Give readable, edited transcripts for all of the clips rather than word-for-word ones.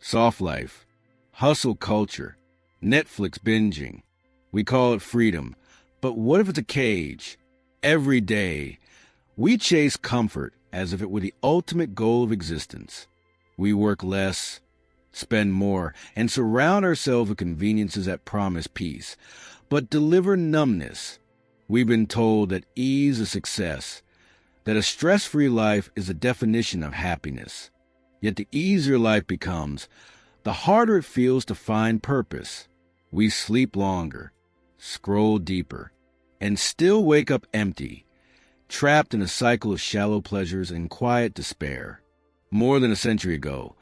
soft life, hustle culture, Netflix binging. We call it freedom. But what if it's a cage? Every day, we chase comfort as if it were the ultimate goal of existence. We work less, spend more, and surround ourselves with conveniences that promise peace, but deliver numbness. We've been told that ease is success, that a stress-free life is the definition of happiness. Yet the easier life becomes, the harder it feels to find purpose. We sleep longer, scroll deeper, and still wake up empty, trapped in a cycle of shallow pleasures and quiet despair. More than a century ago,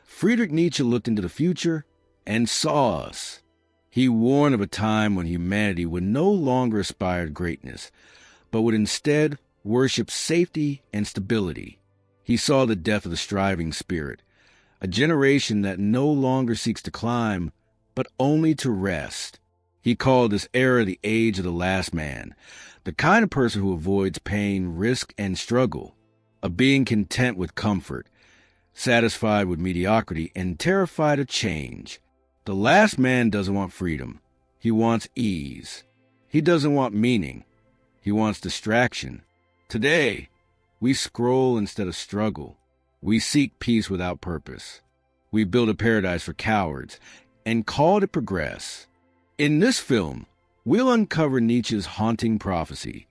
Friedrich Nietzsche looked into the future and saw us. He warned of a time when humanity would no longer aspire to greatness, but would instead worship safety and stability. He saw the death of the striving spirit, a generation that no longer seeks to climb, but only to rest. He called this era the age of the last man, the kind of person who avoids pain, risk, and struggle, of being content with comfort, satisfied with mediocrity, and terrified of change. The last man doesn't want freedom. He wants ease. He doesn't want meaning. He wants distraction. Today, we scroll instead of struggle. We seek peace without purpose. We build a paradise for cowards and call it progress. In this film, we'll uncover Nietzsche's haunting prophecy,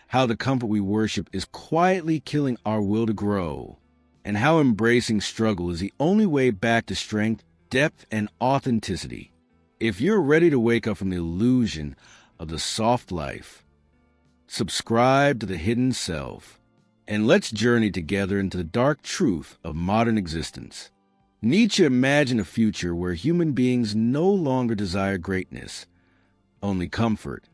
how the comfort we worship is quietly killing our will to grow, and how embracing struggle is the only way back to strength, depth, and authenticity. If you're ready to wake up from the illusion of the soft life, subscribe to the hidden self, and let's journey together into the dark truth of modern existence. Nietzsche imagined a future where human beings no longer desire greatness, only comfort,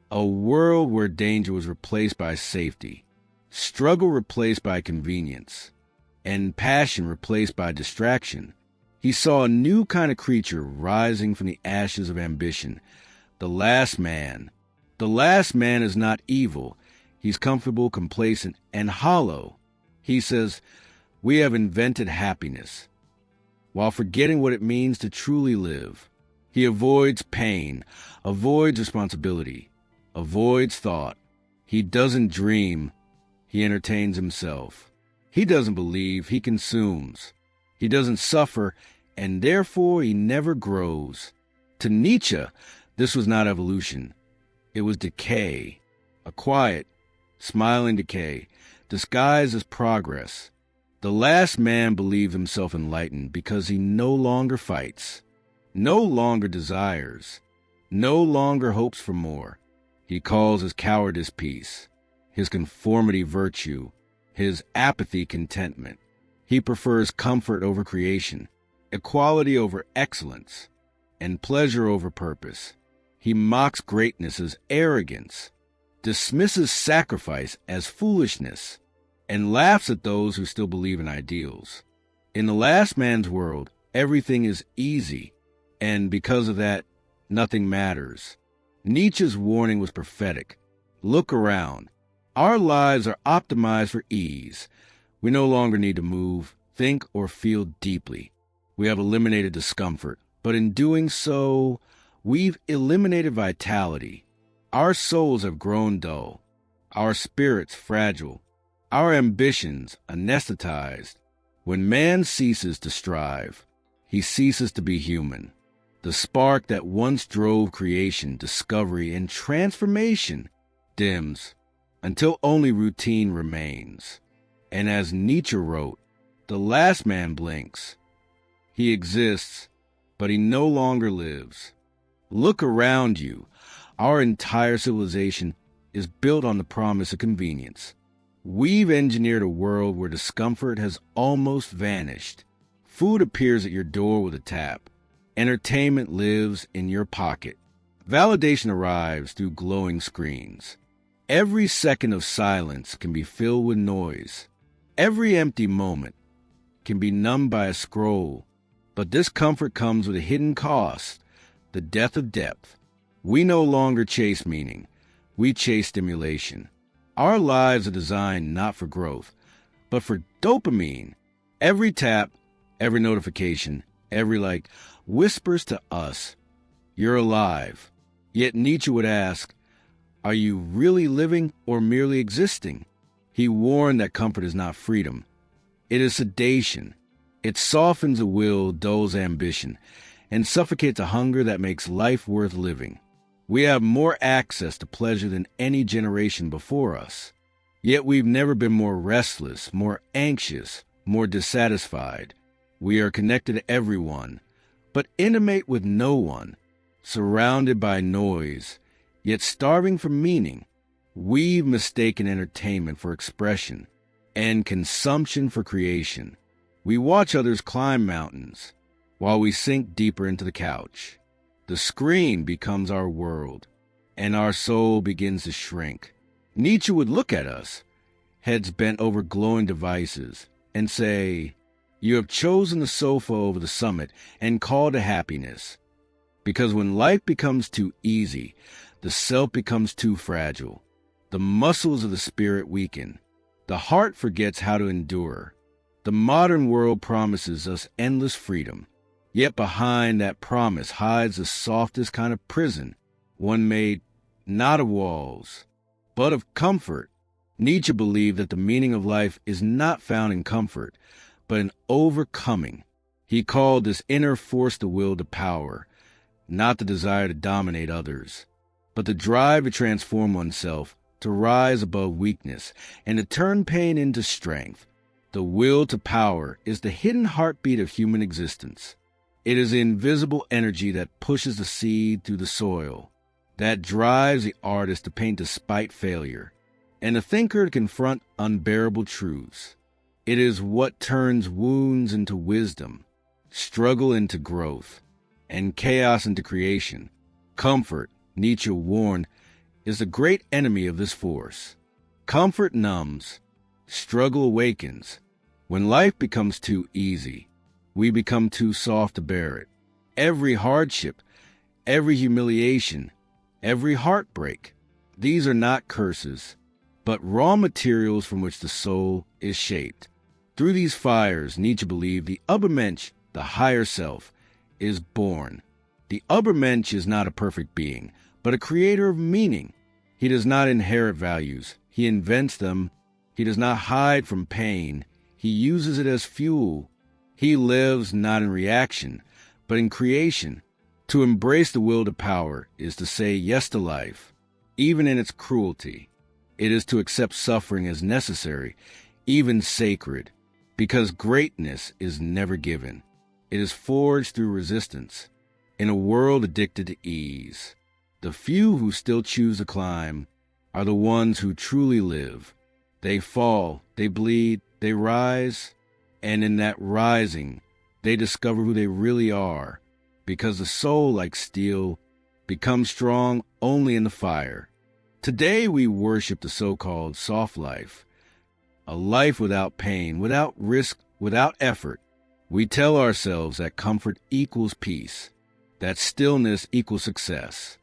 a world where danger was replaced by safety, struggle replaced by convenience, and passion replaced by distraction. He saw a new kind of creature rising from the ashes of ambition, the last man. The last man is not evil. He's comfortable, complacent, and hollow. He says, we have invented happiness, while forgetting what it means to truly live. He avoids pain, avoids responsibility, avoids thought. He doesn't dream. He entertains himself. He doesn't believe. He consumes. He doesn't suffer, and therefore he never grows. To Nietzsche, this was not evolution. It was decay, a quiet, smiling decay, disguised as progress. The last man believed himself enlightened because he no longer fights, no longer desires, no longer hopes for more. He calls his cowardice peace, his conformity virtue, his apathy contentment. He prefers comfort over creation, equality over excellence, and pleasure over purpose. He mocks greatness as arrogance, dismisses sacrifice as foolishness, and laughs at those who still believe in ideals. In the last man's world, everything is easy, and because of that, nothing matters. Nietzsche's warning was prophetic. Look around. Our lives are optimized for ease. We no longer need to move, think, or feel deeply. We have eliminated discomfort, but in doing so, we've eliminated vitality. Our souls have grown dull, our spirits fragile, our ambitions anesthetized. When man ceases to strive, he ceases to be human. The spark that once drove creation, discovery, and transformation dims until only routine remains. And as Nietzsche wrote, the last man blinks. He exists, but he no longer lives. Look around you. Our entire civilization is built on the promise of convenience. We've engineered a world where discomfort has almost vanished. Food appears at your door with a tap. Entertainment lives in your pocket. Validation arrives through glowing screens. Every second of silence can be filled with noise. Every empty moment can be numbed by a scroll. But this comfort comes with a hidden cost, the death of depth. We no longer chase meaning. We chase stimulation. Our lives are designed not for growth, but for dopamine. Every tap, every notification, Every whispers to us, "You're alive." Yet Nietzsche would ask, "Are you really living or merely existing?" He warned that comfort is not freedom. It is sedation. It softens the will, dulls ambition, and suffocates a hunger that makes life worth living. We have more access to pleasure than any generation before us. Yet we've never been more restless, more anxious, more dissatisfied. We are connected to everyone, but intimate with no one, surrounded by noise, yet starving for meaning. We've mistaken entertainment for expression and consumption for creation. We watch others climb mountains while we sink deeper into the couch. The screen becomes our world, and our soul begins to shrink. Nietzsche would look at us, heads bent over glowing devices, and say, "You have chosen the sofa over the summit and call to happiness." Because when life becomes too easy, the self becomes too fragile. The muscles of the spirit weaken. The heart forgets how to endure. The modern world promises us endless freedom. Yet behind that promise hides the softest kind of prison, one made not of walls, but of comfort. Nietzsche believed that the meaning of life is not found in comfort, but in overcoming. He called this inner force the will to power, not the desire to dominate others, but the drive to transform oneself, to rise above weakness, and to turn pain into strength. The will to power is the hidden heartbeat of human existence. It is the invisible energy that pushes the seed through the soil, that drives the artist to paint despite failure, and the thinker to confront unbearable truths. It is what turns wounds into wisdom, struggle into growth, and chaos into creation. Comfort, Nietzsche warned, is the great enemy of this force. Comfort numbs, struggle awakens. When life becomes too easy, we become too soft to bear it. Every hardship, every humiliation, every heartbreak, these are not curses, but raw materials from which the soul is shaped. Through these fires, Nietzsche believed the Übermensch, the higher self, is born. The Übermensch is not a perfect being, but a creator of meaning. He does not inherit values. He invents them. He does not hide from pain. He uses it as fuel. He lives not in reaction, but in creation. To embrace the will to power is to say yes to life, even in its cruelty. It is to accept suffering as necessary, even sacred, because greatness is never given. It is forged through resistance. In a world addicted to ease, the few who still choose to climb are the ones who truly live. They fall, they bleed, they rise, and in that rising, they discover who they really are, because the soul, like steel, becomes strong only in the fire. Today we worship the so-called soft life, a life without pain, without risk, without effort. We tell ourselves that comfort equals peace, that stillness equals success.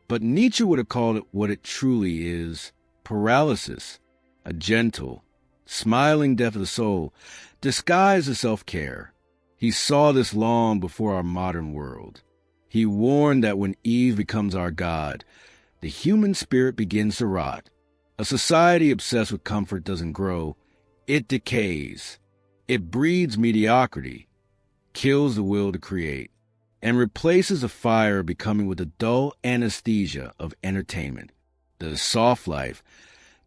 But Nietzsche would have called it what it truly is, paralysis, a gentle, smiling death of the soul, disguised as self-care. He saw this long before our modern world. He warned that when Eve becomes our God, the human spirit begins to rot. A society obsessed with comfort doesn't grow, it decays. It breeds mediocrity, kills the will to create, and replaces the fire becoming with the dull anesthesia of entertainment. The soft life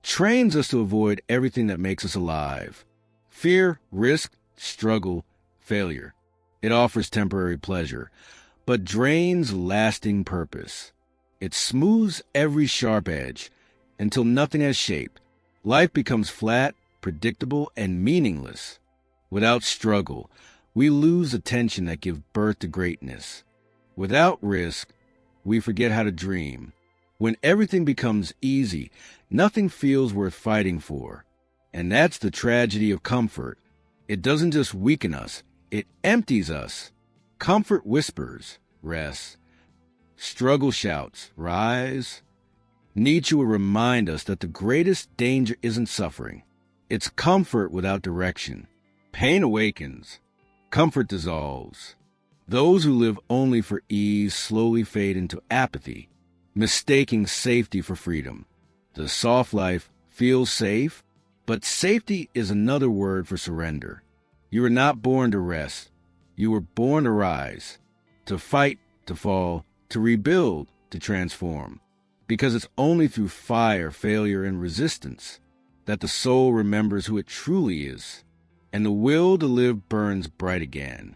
trains us to avoid everything that makes us alive. Fear, risk, struggle, failure. It offers temporary pleasure, but drains lasting purpose. It smooths every sharp edge until nothing has shape. Life becomes flat, predictable, and meaningless. Without struggle, we lose the tension that gives birth to greatness. Without risk, we forget how to dream. When everything becomes easy, nothing feels worth fighting for. And that's the tragedy of comfort. It doesn't just weaken us, it empties us. Comfort whispers, rest. Struggle shouts, rise. Nietzsche would remind us that the greatest danger isn't suffering. It's comfort without direction. Pain awakens. Comfort dissolves. Those who live only for ease slowly fade into apathy, mistaking safety for freedom. The soft life feels safe, but safety is another word for surrender. You were not born to rest. You were born to rise, to fight, to fall, to rebuild, to transform. Because it's only through fire, failure, and resistance that the soul remembers who it truly is, and the will to live burns bright again.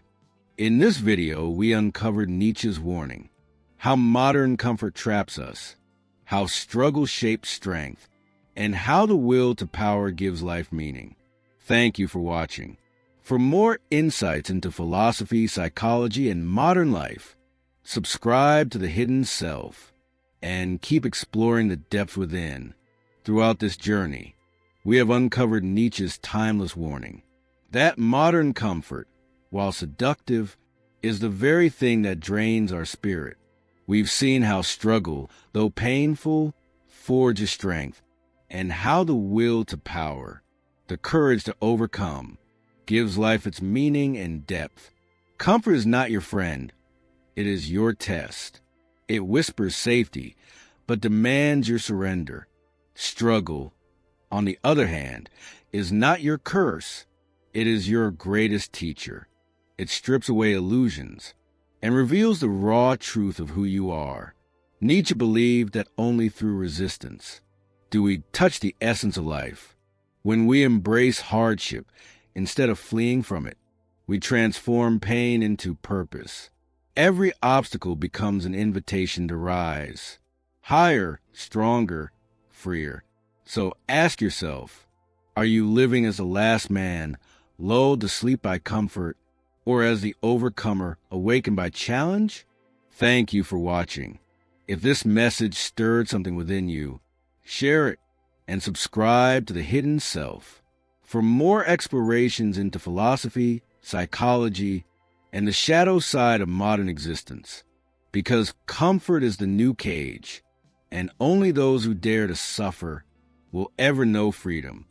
In this video, we uncovered Nietzsche's warning, how modern comfort traps us, how struggle shapes strength, and how the will to power gives life meaning. Thank you for watching. For more insights into philosophy, psychology, and modern life, subscribe to The Hidden Self and keep exploring the depths within. Throughout this journey, we have uncovered Nietzsche's timeless warning that modern comfort, while seductive, is the very thing that drains our spirit. We've seen how struggle, though painful, forges strength, and how the will to power, the courage to overcome, gives life its meaning and depth. Comfort is not your friend. It is your test. It whispers safety, but demands your surrender. Struggle, on the other hand, is not your curse. It is your greatest teacher. It strips away illusions and reveals the raw truth of who you are. Nietzsche believed that only through resistance do we touch the essence of life. When we embrace hardship instead of fleeing from it, we transform pain into purpose. Every obstacle becomes an invitation to rise, higher, stronger, freer. So ask yourself, are you living as the last man, lulled to sleep by comfort, or as the overcomer, awakened by challenge? Thank you for watching. If this message stirred something within you, share it and subscribe to The Hidden Self for more explorations into philosophy, psychology, and the shadow side of modern existence. Because comfort is the new cage, and only those who dare to suffer will ever know freedom.